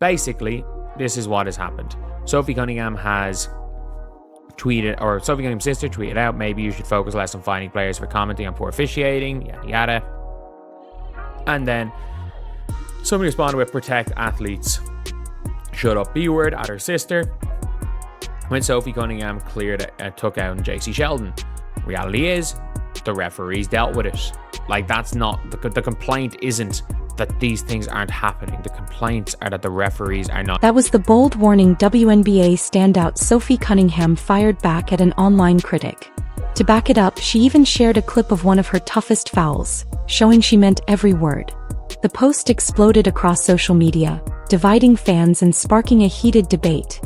Basically, this is what has happened. Sophie Cunningham's sister tweeted out, maybe you should focus less on finding players for commenting on poor officiating, yada yada. And then somebody responded with protect athletes, shut up B-word at her sister, when Sophie Cunningham took out JC Sheldon. Reality is, the referees dealt with it. Like, that's not, the complaint isn't that these things aren't happening. The complaints are that the referees are not. That was the bold warning WNBA standout Sophie Cunningham fired back at an online critic. To back it up, she even shared a clip of one of her toughest fouls, showing she meant every word. The post exploded across social media, dividing fans and sparking a heated debate.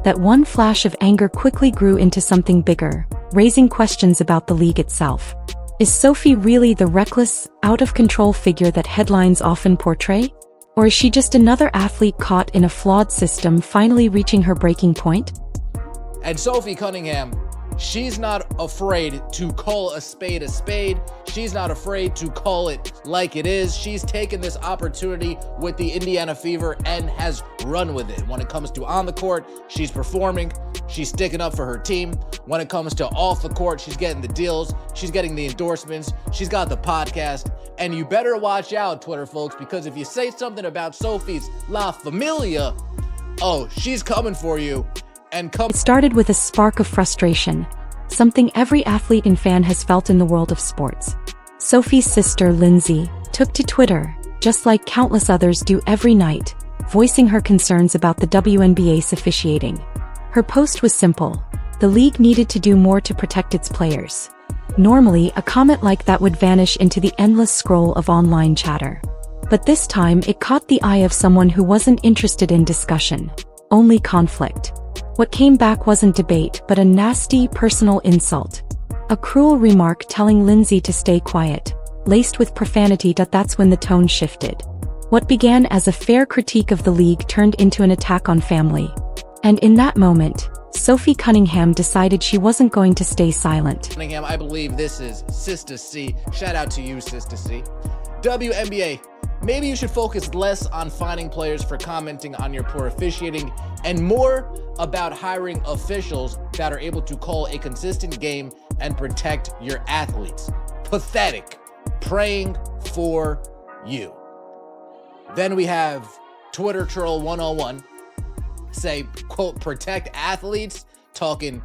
That one flash of anger quickly grew into something bigger, raising questions about the league itself. Is Sophie really the reckless, out-of-control figure that headlines often portray? Or is she just another athlete caught in a flawed system finally reaching her breaking point? And Sophie Cunningham, she's not afraid to call a spade a spade. She's not afraid to call it like it is. She's taken this opportunity with the Indiana Fever and has run with it. When it comes to on the court, she's performing. She's sticking up for her team. When it comes to off the court, she's getting the deals. She's getting the endorsements. She's got the podcast. And you better watch out, Twitter folks, because if you say something about Sophie's La Familia, oh, she's coming for you. It started with a spark of frustration, something every athlete and fan has felt in the world of sports. Sophie's sister, Lindsay, took to Twitter, just like countless others do every night, voicing her concerns about the WNBA's officiating. Her post was simple: the league needed to do more to protect its players. Normally, a comment like that would vanish into the endless scroll of online chatter. But this time, it caught the eye of someone who wasn't interested in discussion, only conflict. What came back wasn't debate, but a nasty, personal insult. A cruel remark telling Lindsay to stay quiet, laced with profanity. That's when the tone shifted. What began as a fair critique of the league turned into an attack on family. And in that moment, Sophie Cunningham decided she wasn't going to stay silent. Cunningham, I believe this is Sister C. Shout out to you, Sister C. WNBA, maybe you should focus less on finding players for commenting on your poor officiating and more about hiring officials that are able to call a consistent game and protect your athletes. Pathetic. Praying for you. Then we have Twitter Troll 101 say, quote, protect athletes, talking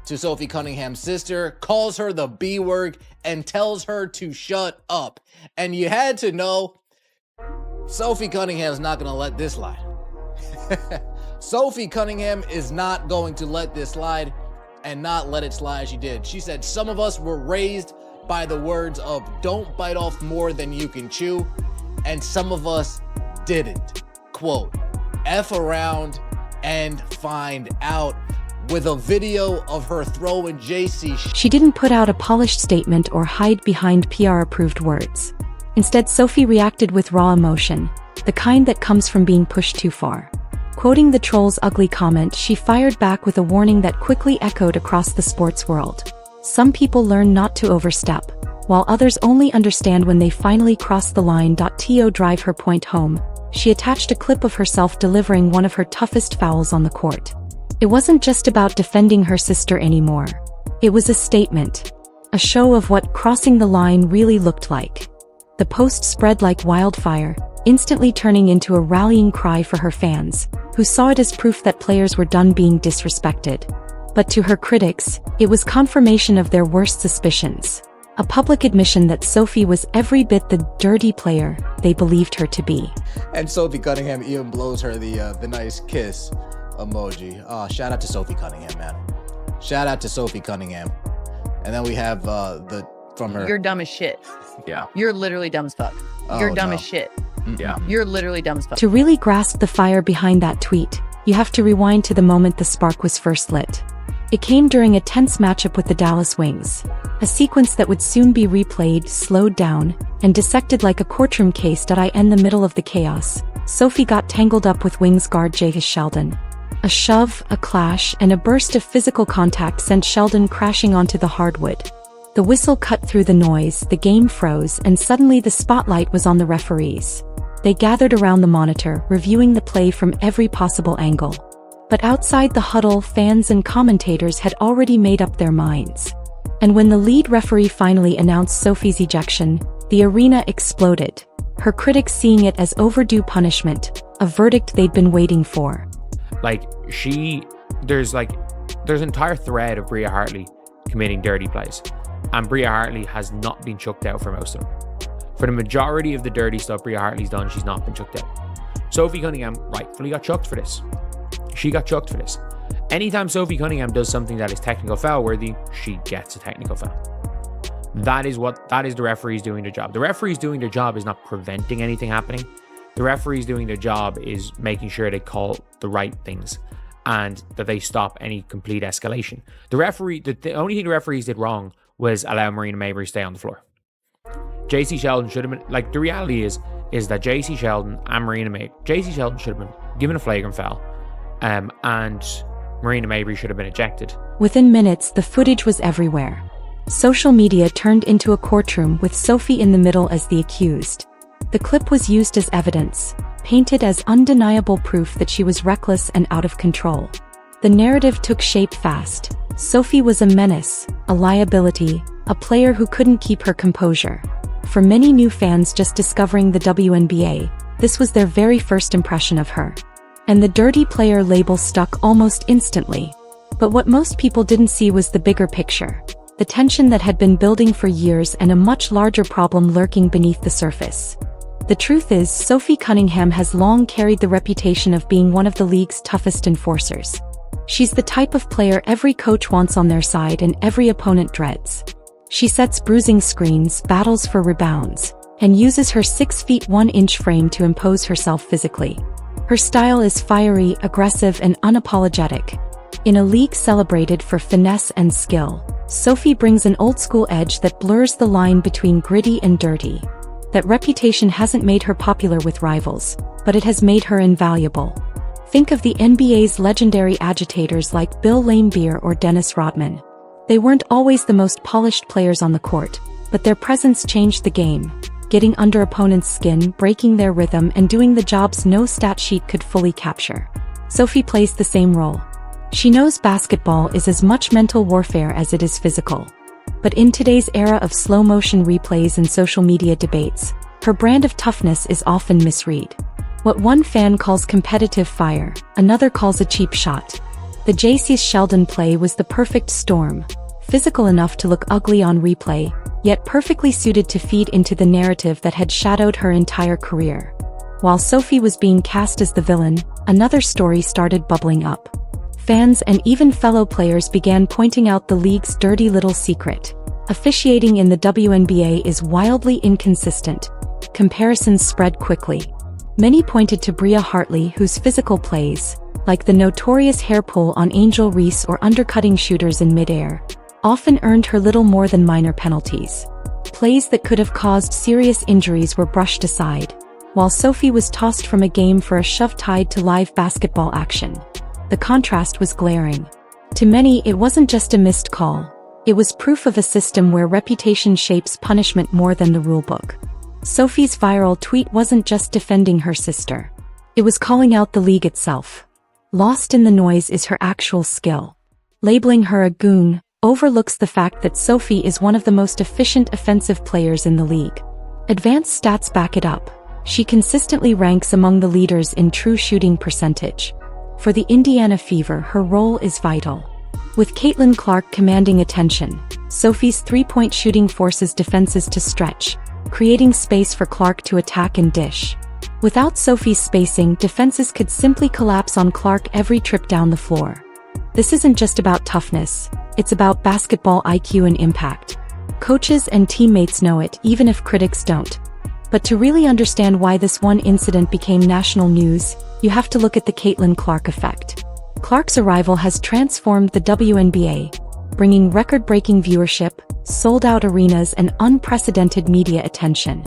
to Sophie Cunningham's sister, calls her the B word and tells her to shut up. And you had to know Sophie Cunningham's not going to let this slide. Sophie Cunningham is not going to let this slide, and not let it slide as she did. She said, some of us were raised by the words of don't bite off more than you can chew, and some of us didn't. Quote, F around and find out, with a video of her throwing JC. She didn't put out a polished statement or hide behind PR-approved words. Instead, Sophie reacted with raw emotion, the kind that comes from being pushed too far. Quoting the troll's ugly comment, she fired back with a warning that quickly echoed across the sports world. Some people learn not to overstep, while others only understand when they finally cross the line. To drive her point home, she attached a clip of herself delivering one of her toughest fouls on the court. It wasn't just about defending her sister anymore. It was a statement, a show of what crossing the line really looked like. The post spread like wildfire, instantly turning into a rallying cry for her fans, who saw it as proof that players were done being disrespected. But to her critics, it was confirmation of their worst suspicions. A public admission that Sophie was every bit the dirty player they believed her to be. And Sophie Cunningham even blows her the nice kiss emoji. Oh, shout out to Sophie Cunningham, man. Shout out to Sophie Cunningham. And then we have from her. You're dumb as shit. Yeah. You're literally dumb as fuck. You're dumb as shit. Yeah. You're literally dumb as fuck. To really grasp the fire behind that tweet, you have to rewind to the moment the spark was first lit. It came during a tense matchup with the Dallas Wings, a sequence that would soon be replayed, slowed down, and dissected like a courtroom case. In the middle of the chaos, Sophie got tangled up with Wings guard JC Sheldon. A shove, a clash, and a burst of physical contact sent Sheldon crashing onto the hardwood. The whistle cut through the noise, the game froze, and suddenly the spotlight was on the referees. They gathered around the monitor, reviewing the play from every possible angle. But outside the huddle, fans and commentators had already made up their minds. And when the lead referee finally announced Sophie's ejection, the arena exploded, her critics seeing it as overdue punishment, a verdict they'd been waiting for. There's an entire thread of Bria Hartley committing dirty plays, and Bria Hartley has not been chucked out for most of them. For the majority of the dirty stuff Bria Hartley's done, she's not been chucked out. Sophie Cunningham rightfully got chucked for this. She got chucked for this. Anytime Sophie Cunningham does something that is technical foul worthy, she gets a technical foul. That is the referees doing their job. The referees doing their job is not preventing anything happening. The referees doing their job is making sure they call the right things and that they stop any complete escalation. The only thing the referees did wrong was allow Marina Mabrey to stay on the floor. JC Sheldon should have been, the reality is that JC Sheldon and Marina Mabrey, JC Sheldon should have been given a flagrant foul, and Marina Mabrey should have been ejected. Within minutes, the footage was everywhere. Social media turned into a courtroom with Sophie in the middle as the accused. The clip was used as evidence, painted as undeniable proof that she was reckless and out of control. The narrative took shape fast. Sophie was a menace, a liability, a player who couldn't keep her composure. For many new fans just discovering the WNBA, this was their very first impression of her. And the dirty player label stuck almost instantly. But what most people didn't see was the bigger picture. The tension that had been building for years and a much larger problem lurking beneath the surface. The truth is, Sophie Cunningham has long carried the reputation of being one of the league's toughest enforcers. She's the type of player every coach wants on their side and every opponent dreads. She sets bruising screens, battles for rebounds, and uses her 6 feet 1 inch frame to impose herself physically. Her style is fiery, aggressive, and unapologetic. In a league celebrated for finesse and skill, Sophie brings an old-school edge that blurs the line between gritty and dirty. That reputation hasn't made her popular with rivals, but it has made her invaluable. Think of the NBA's legendary agitators like Bill Laimbeer or Dennis Rodman. They weren't always the most polished players on the court, but their presence changed the game, getting under opponents' skin, breaking their rhythm, and doing the jobs no stat sheet could fully capture. Sophie plays the same role. She knows basketball is as much mental warfare as it is physical. But in today's era of slow-motion replays and social media debates, her brand of toughness is often misread. What one fan calls competitive fire, another calls a cheap shot. The JC Sheldon play was the perfect storm, physical enough to look ugly on replay, yet perfectly suited to feed into the narrative that had shadowed her entire career. While Sophie was being cast as the villain, another story started bubbling up. Fans and even fellow players began pointing out the league's dirty little secret. Officiating in the WNBA is wildly inconsistent. Comparisons spread quickly. Many pointed to Bria Hartley, whose physical plays, like the notorious hair pull on Angel Reese or undercutting shooters in midair, often earned her little more than minor penalties. Plays that could have caused serious injuries were brushed aside, while Sophie was tossed from a game for a shove tied to live basketball action. The contrast was glaring. To many, it wasn't just a missed call. It was proof of a system where reputation shapes punishment more than the rulebook. Sophie's viral tweet wasn't just defending her sister. It was calling out the league itself. Lost in the noise is her actual skill. Labeling her a goon overlooks the fact that Sophie is one of the most efficient offensive players in the league. Advanced stats back it up. She consistently ranks among the leaders in true shooting percentage. For the Indiana Fever, her role is vital. With Caitlin Clark commanding attention, Sophie's three-point shooting forces defenses to stretch, creating space for Clark to attack and dish. Without Sophie's spacing, defenses could simply collapse on Clark every trip down the floor. This isn't just about toughness, it's about basketball IQ and impact. Coaches and teammates know it, even if critics don't. But to really understand why this one incident became national news, you have to look at the Caitlin Clark effect. Clark's arrival has transformed the WNBA, bringing record-breaking viewership, sold-out arenas, and unprecedented media attention.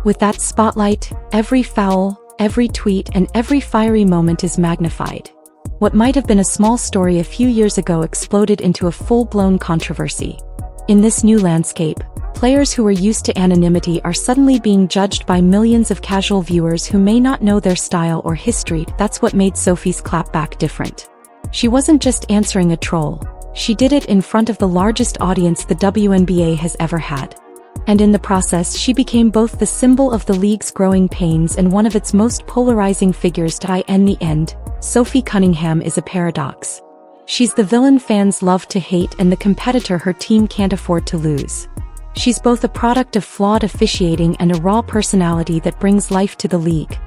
With that spotlight, every foul, every tweet, and every fiery moment is magnified. What might have been a small story a few years ago exploded into a full-blown controversy. In this new landscape, players who are used to anonymity are suddenly being judged by millions of casual viewers who may not know their style or history. That's what made Sophie's clapback different. She wasn't just answering a troll. She did it in front of the largest audience the WNBA has ever had. And in the process, she became both the symbol of the league's growing pains and one of its most polarizing figures. In the end, Sophie Cunningham is a paradox. She's the villain fans love to hate and the competitor her team can't afford to lose. She's both a product of flawed officiating and a raw personality that brings life to the league.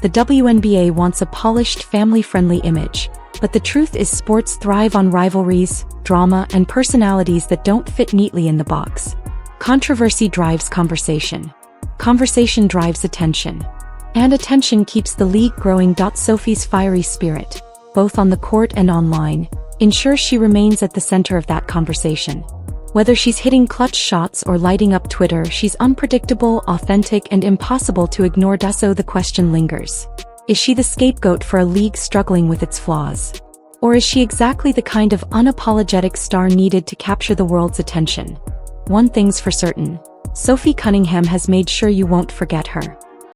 The WNBA wants a polished, family-friendly image, but the truth is sports thrive on rivalries, drama, and personalities that don't fit neatly in the box. Controversy drives conversation. Conversation drives attention. And attention keeps the league growing. Sophie's fiery spirit, both on the court and online, ensures she remains at the center of that conversation. Whether she's hitting clutch shots or lighting up Twitter, she's unpredictable, authentic, and impossible to ignore. So the question lingers. Is she the scapegoat for a league struggling with its flaws? Or is she exactly the kind of unapologetic star needed to capture the world's attention? One thing's for certain. Sophie Cunningham has made sure you won't forget her.